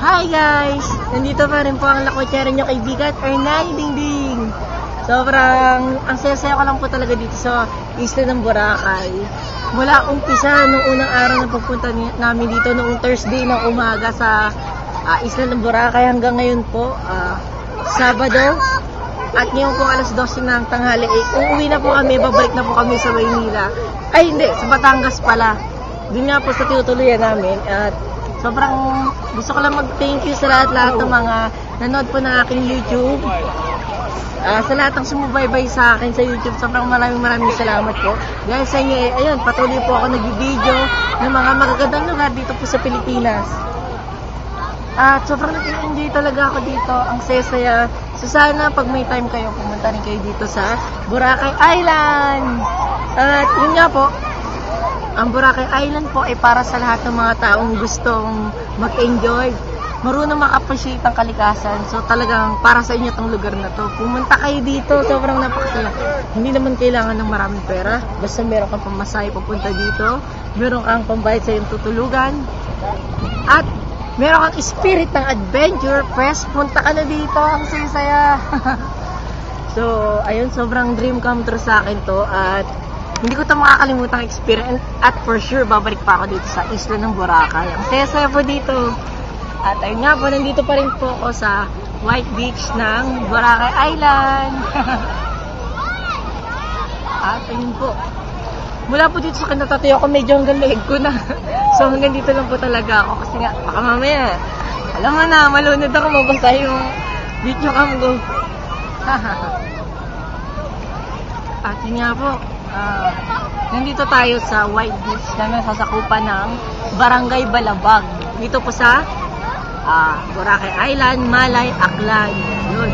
Hi guys! Nandito pa rin po ang lakotsera nyo kaibigan, Ernay Dingding. Sobrang, ang saya-saya ko lang po talaga dito sa Isla ng Boracay. Mula umpisa, nung unang araw na pagpunta namin dito, noong Thursday ng umaga sa Isla ng Boracay hanggang ngayon po, Sabado. At ngayon po alas 12 ng tanghali, uuwi na po kami, babalik na po kami sa Maynila. Ay hindi, sa Batangas pala. Doon nga po sa tinutuluyan namin. At sobrang gusto ko lang mag-thank you sa lahat ng mga nanood po ng aking YouTube. Sa lahat ng sumubaybay sa akin sa YouTube, sobrang maraming salamat po. Dahil sa inyo, ayun, patuloy po ako nag-video ng mga magagandang lugar dito po sa Pilipinas. At sobrang nag-enjoy talaga ako dito. Ang saya-saya. So sana pag may time kayo, pumunta rin kayo dito sa Boracay Island. At yun nga po, ang Boracay Island po ay para sa lahat ng mga taong gustong mag-enjoy, marunong mag-appreciate ng kalikasan. So talagang para sa inyo tong lugar na to. Pumunta kayo dito, sobrang napakasaya. Hindi naman kailangan ng maraming pera. Basta meron kang pamasahe papunta dito, meron kang pambayad sa iyong tutulugan, at meron kang spirit ng adventure, press, punta ka na dito. Ang saya-saya. So ayun, sobrang dream come true sa akin to. At hindi ko ito makakalimutang experience. At for sure, babalik pa ako dito sa Isla ng Boracay. Ang saya-saya po dito. At ayun nga po, nandito pa rin po ako sa White Beach ng Boracay Island. At ayun po, mula po dito sa kinatatayo ako, medyo hanggang leeg ko na. So hanggang dito lang po talaga ako. Kasi nga, baka mamaya, alam nga na, malunod ako, mabasa yung video cam ko. At yun nga po, nandito tayo sa White Beach na nasasakupan ng Barangay Balabag. Dito po sa Boracay Island, Malay, Aklan. Yun.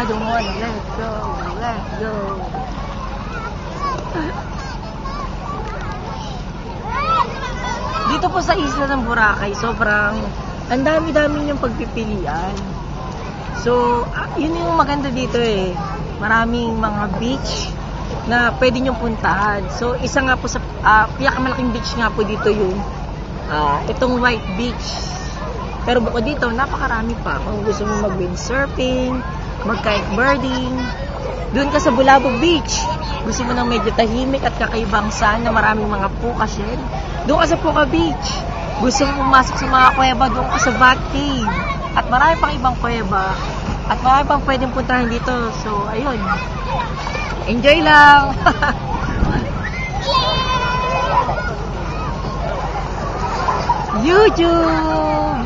Don't wanna let's go. Dito po sa Isla ng Boracay, sobrang ang dami-dami yung pagpipilian. So, yun yung maganda dito eh. Maraming mga beach na pwede nyo puntahan. So, isa nga po sa pinakamalaking beach nga po dito yung itong White Beach. Pero bukod dito, napakarami pa. Kung gusto mo mag-windsurfing, mag-kiteboarding, doon ka sa Bulabog Beach. Gusto mo ng medyo tahimik at kakaibang sand na maraming mga puka shed, doon ka sa Puka Beach. Gusto mo pumasok sa mga kuweba, doon ka sa Bat Cave. At marami pang ibang kuweba. At marami pang pwedeng puntahan dito. So, ayun. Enjoy lang! YouTube!